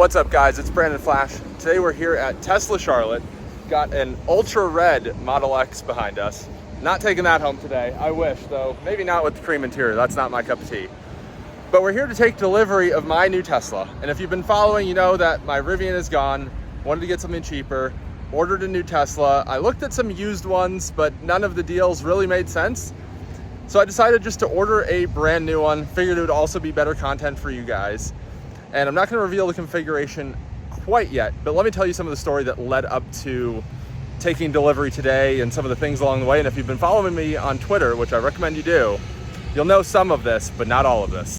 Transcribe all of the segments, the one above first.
What's up, guys? It's Brandon Flash. Today we're here at Tesla Charlotte. Got an ultra red Model X behind us. Not taking that home today. I wish, though. Maybe not with the cream interior. That's not my cup of tea. But we're here to take delivery of my new Tesla. And if you've been following, you know that my Rivian is gone. Wanted to get something cheaper. Ordered a new Tesla. I looked at some used ones, but none of the deals really made sense. So I decided just to order a brand new one. Figured it would also be better content for you guys. And I'm not going to reveal the configuration quite yet, but let me tell you some of the story that led up to taking delivery today and some of the things along the way. And if you've been following me on Twitter, which I recommend you do, you'll know some of this, but not all of this.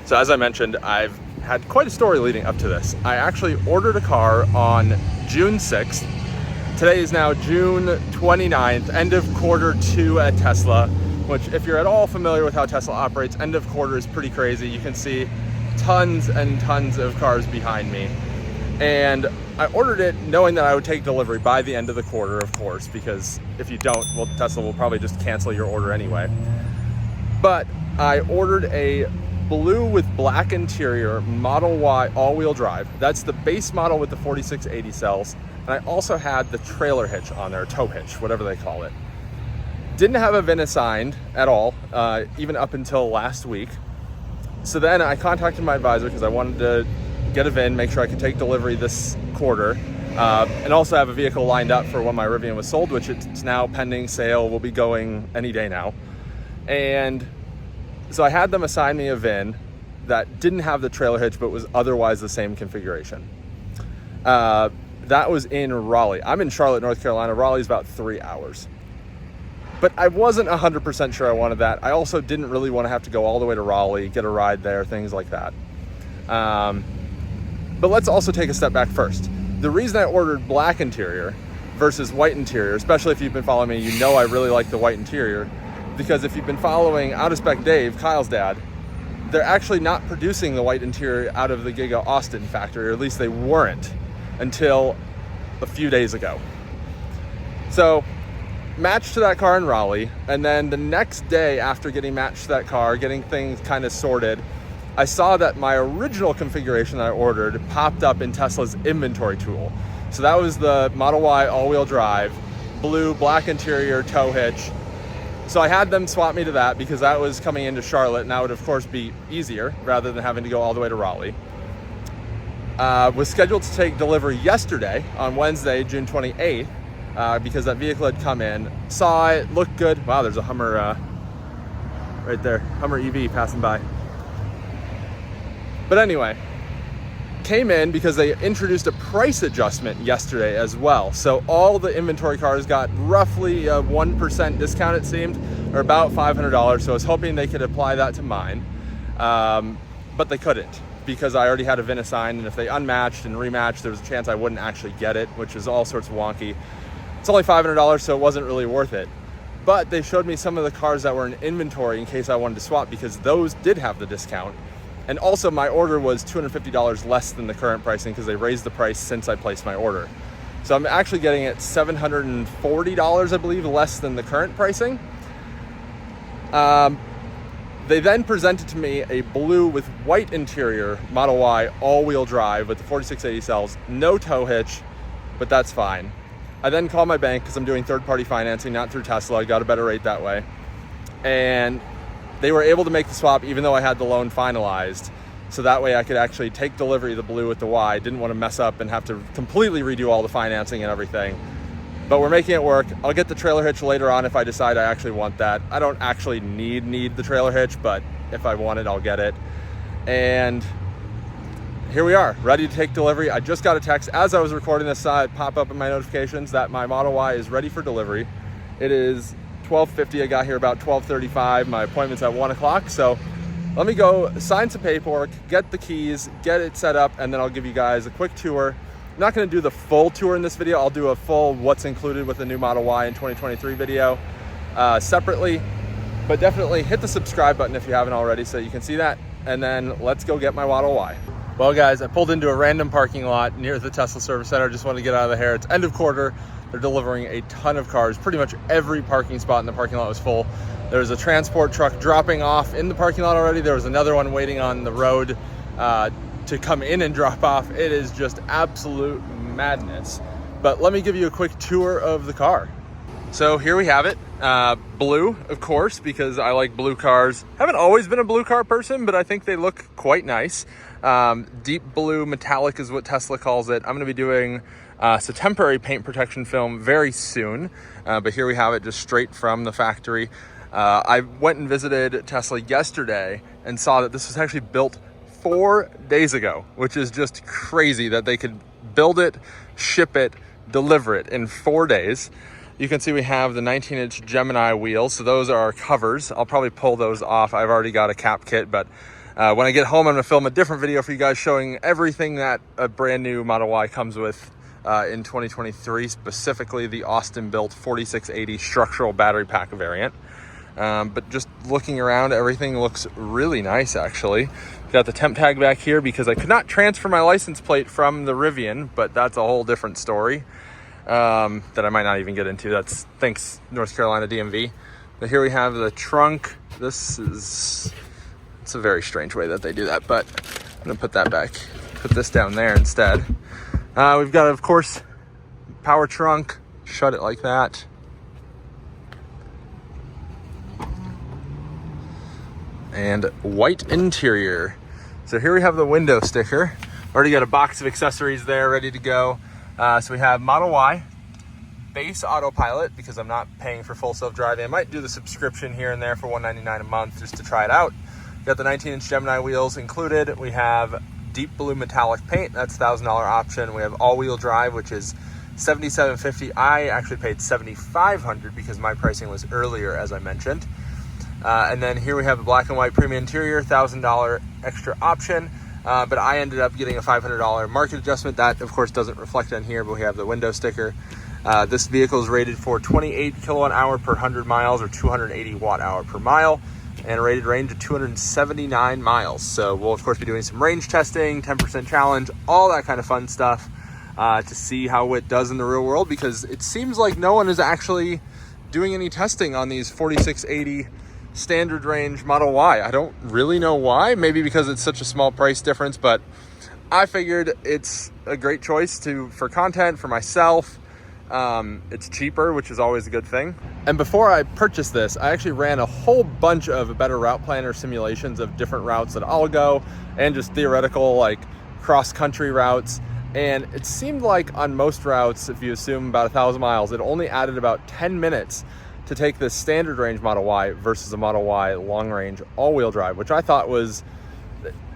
So as I mentioned, I've had quite a story leading up to this. I actually ordered a car on June 6th. Today is now June 29th, end of quarter two at Tesla, which if you're at all familiar with how Tesla operates, end of quarter is pretty crazy. You can see tons and tons of cars behind me. And I ordered it knowing that I would take delivery by the end of the quarter, of course, because if you don't, well, Tesla will probably just cancel your order anyway. But I ordered a blue with black interior Model Y all-wheel drive. That's the base model with the 4680 cells. And I also had the trailer hitch on there, tow hitch, whatever they call it. Didn't have a VIN assigned at all, even up until last week. So then I contacted my advisor because I wanted to get a VIN, make sure I could take delivery this quarter, and also have a vehicle lined up for when my Rivian was sold, which it's now pending sale, will be going any day now. And so I had them assign me a VIN that didn't have the trailer hitch, but was otherwise the same configuration. That was in Raleigh. I'm in Charlotte, North Carolina. Raleigh's about 3 hours. But I wasn't 100% sure I wanted that. I also didn't really want to have to go all the way to Raleigh, get a ride there, things like that. But let's also take a step back first. The reason I ordered black interior versus white interior, especially if you've been following me, you know I really like the white interior. Because if you've been following Out of Spec Dave, Kyle's dad, they're actually not producing the white interior out of the Giga Austin factory, or at least they weren't until a few days ago. So matched to that car in Raleigh, and then the next day after getting matched to that car, getting things kind of sorted, I saw that my original configuration that I ordered popped up in Tesla's inventory tool. So that was the Model Y all-wheel drive, blue, black interior, tow hitch. So I had them swap me to that because that was coming into Charlotte, and that would of course be easier rather than having to go all the way to Raleigh. Was scheduled to take delivery yesterday on Wednesday, June 28th, because that vehicle had come in. Saw it, looked good. Wow, there's a Hummer right there, Hummer EV passing by. But anyway, came in because they introduced a price adjustment yesterday as well. So all the inventory cars got roughly a 1% discount, it seemed, or about $500. So I was hoping they could apply that to mine, but they couldn't because I already had a VIN assigned, and if they unmatched and rematched, there was a chance I wouldn't actually get it, which is all sorts of wonky. It's only $500, so it wasn't really worth it. But they showed me some of the cars that were in inventory in case I wanted to swap, because those did have the discount. And also my order was $250 less than the current pricing because they raised the price since I placed my order. So I'm actually getting it $740, I believe, less than the current pricing. They then presented to me a blue with white interior Model Y all-wheel drive with the 4680 cells, no tow hitch, but that's fine. I then called my bank because I'm doing third-party financing, not through Tesla. I got a better rate that way. And they were able to make the swap even though I had the loan finalized. So that way I could actually take delivery of the blue with the Y. Didn't want to mess up and have to completely redo all the financing and everything. But we're making it work. I'll get the trailer hitch later on if I decide I actually want that. I don't actually need the trailer hitch, but if I want it, I'll get it. And here we are, ready to take delivery. I just got a text as I was recording this, pop up in my notifications that my Model Y is ready for delivery. It is 12:50. I got here about 12:35. My appointment's at 1 o'clock. So let me go sign some paperwork, get the keys, get it set up, and then I'll give you guys a quick tour. I'm not going to do the full tour in this video. I'll do a full what's included with the new Model Y in 2023 video separately, but definitely hit the subscribe button if you haven't already so you can see that, and then let's go get my Model Y. Well guys, I pulled into a random parking lot near the Tesla Service Center. Just wanted to get out of the hair. It's end of quarter. They're delivering a ton of cars. Pretty much every parking spot in the parking lot was full. There was a transport truck dropping off in the parking lot already. There was another one waiting on the road to come in and drop off. It is just absolute madness. But let me give you a quick tour of the car. So here we have it. Blue, of course, because I like blue cars. Haven't always been a blue car person, but I think they look quite nice. Deep blue metallic is what Tesla calls it. I'm going to be doing some temporary paint protection film very soon. But here we have it just straight from the factory. I went and visited Tesla yesterday and saw that this was actually built 4 days ago, which is just crazy that they could build it, ship it, deliver it in 4 days. You can see we have the 19-inch Gemini wheels. So those are our covers. I'll probably pull those off. I've already got a cap kit, but when I get home, I'm gonna film a different video for you guys showing everything that a brand new Model Y comes with in 2023, specifically the Austin-built 4680 structural battery pack variant. But just looking around, everything looks really nice, actually. Got the temp tag back here because I could not transfer my license plate from the Rivian, but that's a whole different story. That I might not even get into. That's thanks North Carolina DMV. But here we have the trunk. It's a very strange way that they do that, but I'm gonna put that back, put this down there instead. We've got, of course, power trunk, shut it like that. And white interior. So here we have the window sticker. Already got a box of accessories there ready to go. So we have Model Y, base autopilot, because I'm not paying for full self-driving. I might do the subscription here and there for $199 a month just to try it out. Got the 19-inch Gemini wheels included. We have deep blue metallic paint, that's $1,000 option. We have all-wheel drive, which is $7,750. I actually paid $7,500 because my pricing was earlier, as I mentioned. And then here we have the black and white premium interior, $1,000 extra option. But I ended up getting a $500 market adjustment. That, of course, doesn't reflect on here, but we have the window sticker. This vehicle is rated for 28 kilowatt hour per 100 miles or 280 watt hour per mile, and a rated range of 279 miles. So we'll, of course, be doing some range testing, 10% challenge, all that kind of fun stuff to see how it does in the real world, because it seems like no one is actually doing any testing on these 4680 standard range Model Y. I don't really know why. Maybe because it's such a small price difference, but I figured it's a great choice for content, for myself. It's cheaper, which is always a good thing. And before I purchased this, I actually ran a whole bunch of Better Route Planner simulations of different routes that I'll go, and just theoretical like cross-country routes. And it seemed like on most routes, if you assume about 1,000 miles, it only added about 10 minutes to take this standard range Model Y versus a Model Y long range all-wheel drive, which I thought was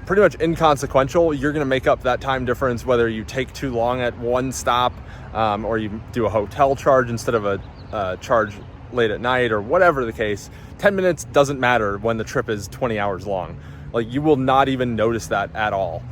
pretty much inconsequential. You're gonna make up that time difference whether you take too long at one stop or you do a hotel charge instead of a charge late at night, or whatever the case. 10 minutes doesn't matter when the trip is 20 hours long. Like, you will not even notice that at all.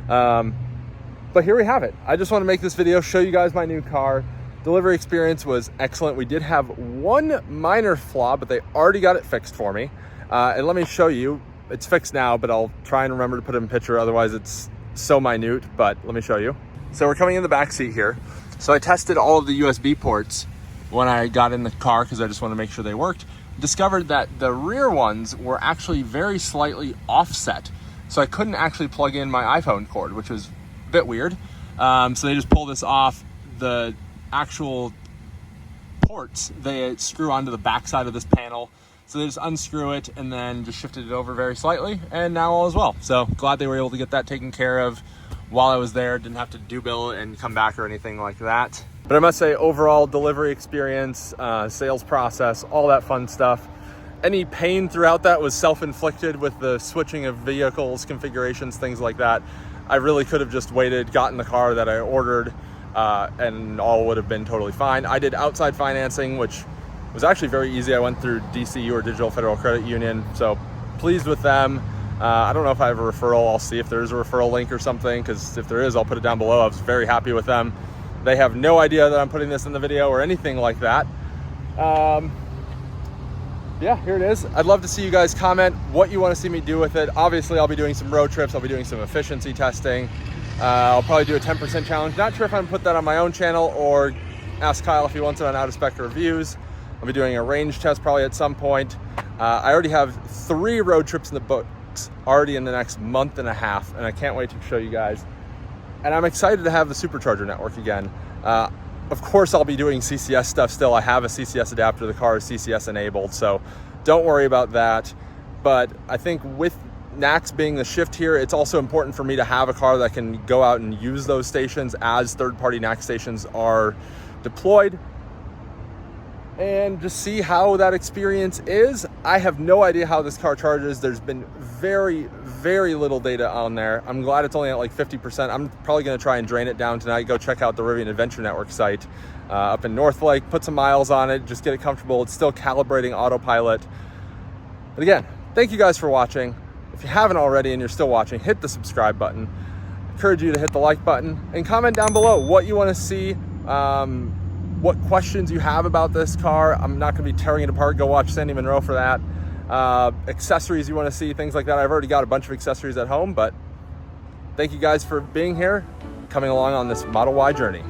But here we have it. I just want to make this video, show you guys my new car. Delivery experience was excellent. We did have one minor flaw, but they already got it fixed for me. And let me show you. It's fixed now, but I'll try and remember to put it in picture. Otherwise, it's so minute, but let me show you. So we're coming in the back seat here. So I tested all of the USB ports when I got in the car because I just want to make sure they worked. Discovered that the rear ones were actually very slightly offset. So I couldn't actually plug in my iPhone cord, which was a bit weird. So they just pull this off. The actual ports, they screw onto the back side of this panel. So they just unscrew it and then just shifted it over very slightly, and now all is well. So glad they were able to get that taken care of while I was there. Didn't have to do bill and come back or anything like that. But I must say, overall delivery experience, sales process, all that fun stuff. Any pain throughout that was self-inflicted with the switching of vehicles, configurations, things like that. I really could have just waited, gotten the car that I ordered, and all would have been totally fine. I did outside financing, which was actually very easy. I went through DCU, or Digital Federal Credit Union, so pleased with them. I don't know if I have a referral. I'll see if there's a referral link or something, because if there is, I'll put it down below. I was very happy with them. They have no idea that I'm putting this in the video or anything like that. Yeah, here it is. I'd love to see you guys comment what you want to see me do with it. Obviously, I'll be doing some road trips. I'll be doing some efficiency testing. I'll probably do a 10% challenge. Not sure if I'm gonna put that on my own channel or ask Kyle if he wants it on out-of-spec reviews. I'll be doing a range test probably at some point. I already have 3 road trips in the books already in the next month and a half, and I can't wait to show you guys. And I'm excited to have the supercharger network again. Of course, I'll be doing CCS stuff still. I have a CCS adapter. The car is CCS enabled, so don't worry about that. But I think with NACS being the shift here, it's also important for me to have a car that can go out and use those stations as third-party NACS stations are deployed, and just see how that experience is. I have no idea how this car charges. There's been very, very little data on there. I'm glad it's only at like 50%. I'm probably gonna try and drain it down tonight. Go check out the Rivian Adventure Network site up in Northlake, put some miles on it, just get it comfortable. It's still calibrating autopilot. But again, thank you guys for watching. If you haven't already and you're still watching, hit the subscribe button. I encourage you to hit the like button and comment down below what you wanna see, what questions you have about this car. I'm not gonna be tearing it apart. Go watch Sandy Monroe for that. Accessories you wanna see, things like that. I've already got a bunch of accessories at home, but thank you guys for being here, coming along on this Model Y journey.